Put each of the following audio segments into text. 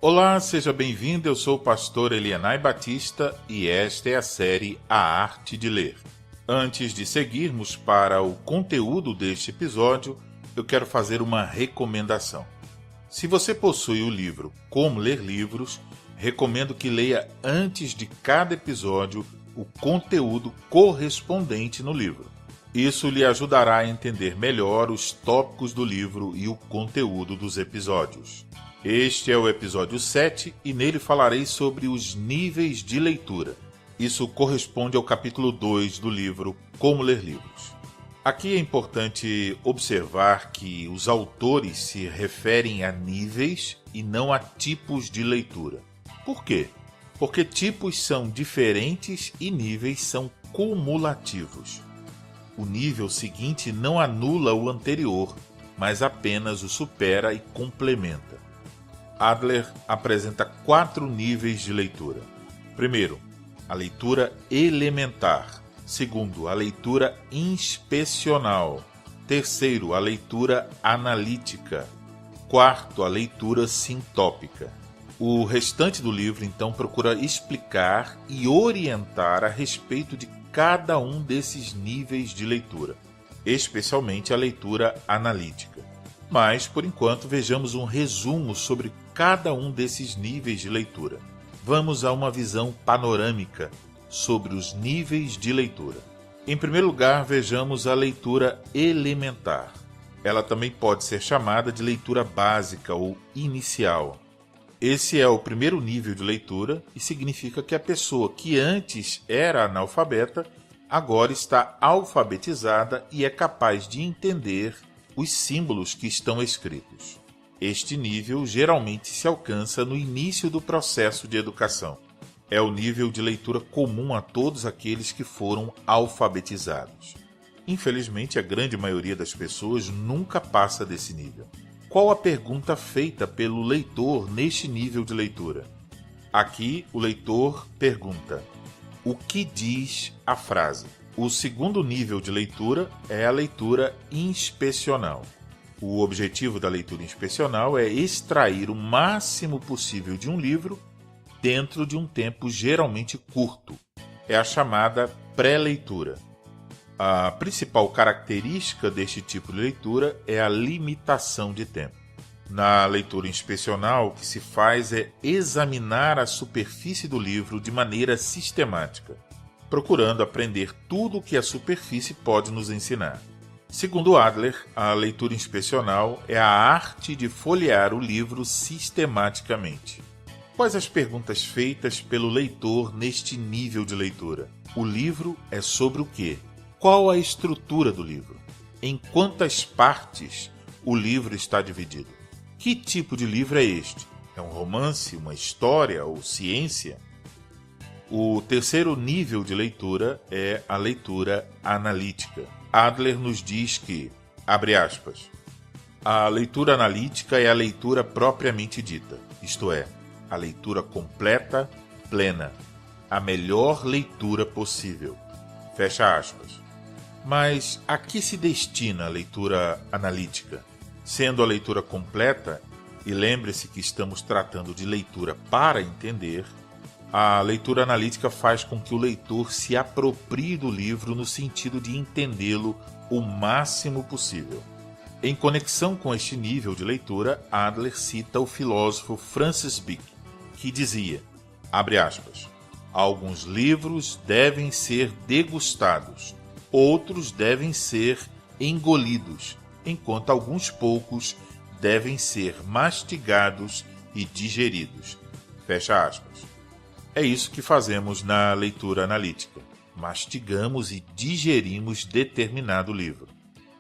Olá, seja bem-vindo, eu sou o pastor Elianai Batista e esta é a série A Arte de Ler. Antes de seguirmos para o conteúdo deste episódio, eu quero fazer uma recomendação. Se você possui o livro Como Ler Livros, recomendo que leia antes de cada episódio o conteúdo correspondente no livro. Isso lhe ajudará a entender melhor os tópicos do livro e o conteúdo dos episódios. Este é o episódio 7 e nele falarei sobre os níveis de leitura. Isso corresponde ao capítulo 2 do livro Como Ler Livros. Aqui é importante observar que os autores se referem a níveis e não a tipos de leitura. Por quê? Porque tipos são diferentes e níveis são cumulativos. O nível seguinte não anula o anterior, mas apenas o supera e complementa. Adler apresenta 4 níveis de leitura. Primeiro, a leitura elementar. Segundo, a leitura inspecional. Terceiro, a leitura analítica. Quarto, a leitura sintópica. O restante do livro, então, procura explicar e orientar a respeito de cada um desses níveis de leitura, especialmente a leitura analítica. Mas, por enquanto, vejamos um resumo sobre cada um desses níveis de leitura. Vamos a uma visão panorâmica sobre os níveis de leitura. Em primeiro lugar, vejamos a leitura elementar. Ela também pode ser chamada de leitura básica ou inicial. Esse é o primeiro nível de leitura e significa que a pessoa que antes era analfabeta, agora está alfabetizada e é capaz de entender os símbolos que estão escritos. Este nível geralmente se alcança no início do processo de educação. É o nível de leitura comum a todos aqueles que foram alfabetizados. Infelizmente, a grande maioria das pessoas nunca passa desse nível. Qual a pergunta feita pelo leitor neste nível de leitura? Aqui, o leitor pergunta: o que diz a frase? O segundo nível de leitura é a leitura inspecional. O objetivo da leitura inspecional é extrair o máximo possível de um livro dentro de um tempo geralmente curto. É a chamada pré-leitura. A principal característica deste tipo de leitura é a limitação de tempo. Na leitura inspecional, o que se faz é examinar a superfície do livro de maneira sistemática, procurando aprender tudo o que a superfície pode nos ensinar. Segundo Adler, a leitura inspecional é a arte de folhear o livro sistematicamente. Quais as perguntas feitas pelo leitor neste nível de leitura? O livro é sobre o quê? Qual a estrutura do livro? Em quantas partes o livro está dividido? Que tipo de livro é este? É um romance, uma história ou ciência? O terceiro nível de leitura é a leitura analítica. Adler nos diz que, abre aspas, a leitura analítica é a leitura propriamente dita, isto é, a leitura completa, plena, a melhor leitura possível, fecha aspas. Mas a que se destina a leitura analítica? Sendo a leitura completa, e lembre-se que estamos tratando de leitura para entender, a leitura analítica faz com que o leitor se aproprie do livro no sentido de entendê-lo o máximo possível. Em conexão com este nível de leitura, Adler cita o filósofo Francis Bacon, que dizia, abre aspas, alguns livros devem ser degustados, outros devem ser engolidos, enquanto alguns poucos devem ser mastigados e digeridos. Fecha aspas. É isso que fazemos na leitura analítica. Mastigamos e digerimos determinado livro.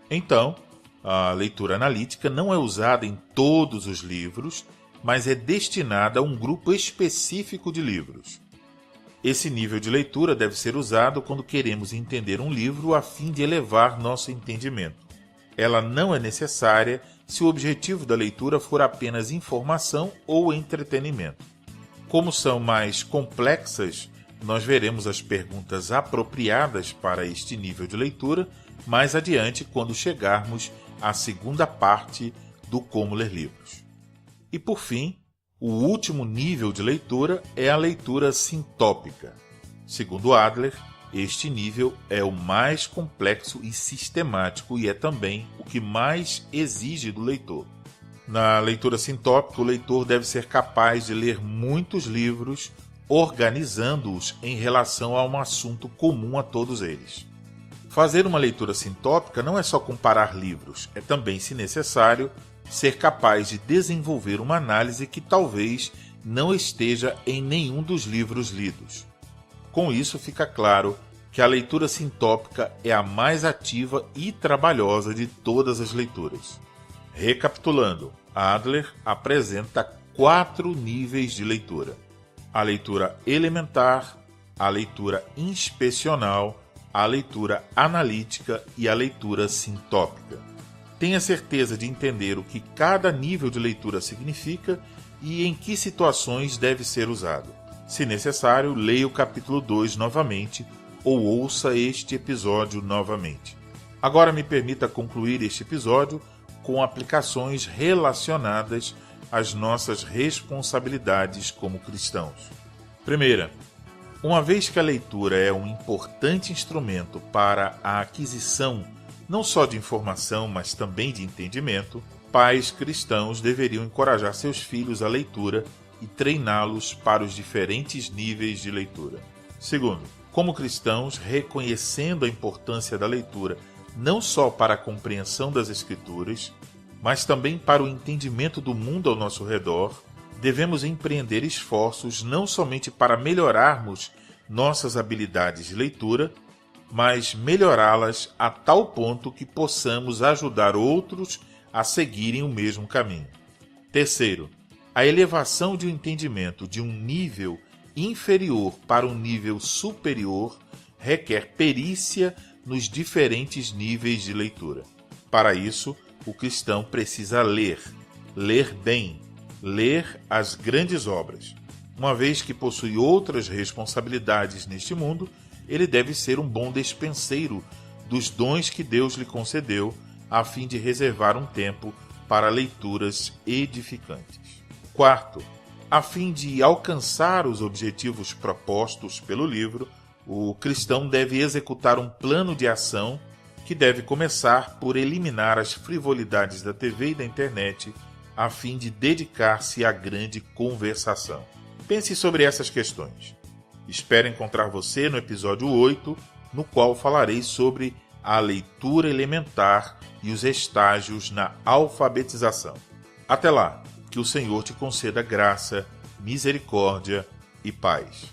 Então, a leitura analítica não é usada em todos os livros, mas é destinada a um grupo específico de livros. Esse nível de leitura deve ser usado quando queremos entender um livro a fim de elevar nosso entendimento. Ela não é necessária se o objetivo da leitura for apenas informação ou entretenimento. Como são mais complexas, nós veremos as perguntas apropriadas para este nível de leitura mais adiante quando chegarmos à segunda parte do Como Ler Livros. E por fim, O último nível de leitura é a leitura sintópica. Segundo Adler, este nível é o mais complexo e sistemático e é também o que mais exige do leitor. Na leitura sintópica, o leitor deve ser capaz de ler muitos livros, organizando-os em relação a um assunto comum a todos eles. Fazer uma leitura sintópica não é só comparar livros, é também, se necessário, ser capaz de desenvolver uma análise que talvez não esteja em nenhum dos livros lidos. Com isso, fica claro que a leitura sintópica é a mais ativa e trabalhosa de todas as leituras. Recapitulando, Adler apresenta 4 níveis de leitura: a leitura elementar, a leitura inspecional, a leitura analítica e a leitura sintópica. Tenha certeza de entender o que cada nível de leitura significa e em que situações deve ser usado. Se necessário, leia o capítulo 2 novamente ou ouça este episódio novamente. Agora me permita concluir este episódio com aplicações relacionadas às nossas responsabilidades como cristãos. Primeira, uma vez que a leitura é um importante instrumento para a aquisição não só de informação, mas também de entendimento, pais cristãos deveriam encorajar seus filhos à leitura e treiná-los para os diferentes níveis de leitura. Segundo, como cristãos, reconhecendo a importância da leitura não só para a compreensão das Escrituras, mas também para o entendimento do mundo ao nosso redor, devemos empreender esforços não somente para melhorarmos nossas habilidades de leitura, mas melhorá-las a tal ponto que possamos ajudar outros a seguirem o mesmo caminho. Terceiro, a elevação de um entendimento de um nível inferior para um nível superior requer perícia nos diferentes níveis de leitura. Para isso, o cristão precisa ler bem, ler as grandes obras. Uma vez que possui outras responsabilidades neste mundo, ele deve ser um bom despenseiro dos dons que Deus lhe concedeu, a fim de reservar um tempo para leituras edificantes. Quarto, a fim de alcançar os objetivos propostos pelo livro, o cristão deve executar um plano de ação que deve começar por eliminar as frivolidades da TV e da internet, a fim de dedicar-se à grande conversação. Pense sobre essas questões. Espero encontrar você no episódio 8, no qual falarei sobre a leitura elementar e os estágios na alfabetização. Até lá, que o Senhor te conceda graça, misericórdia e paz.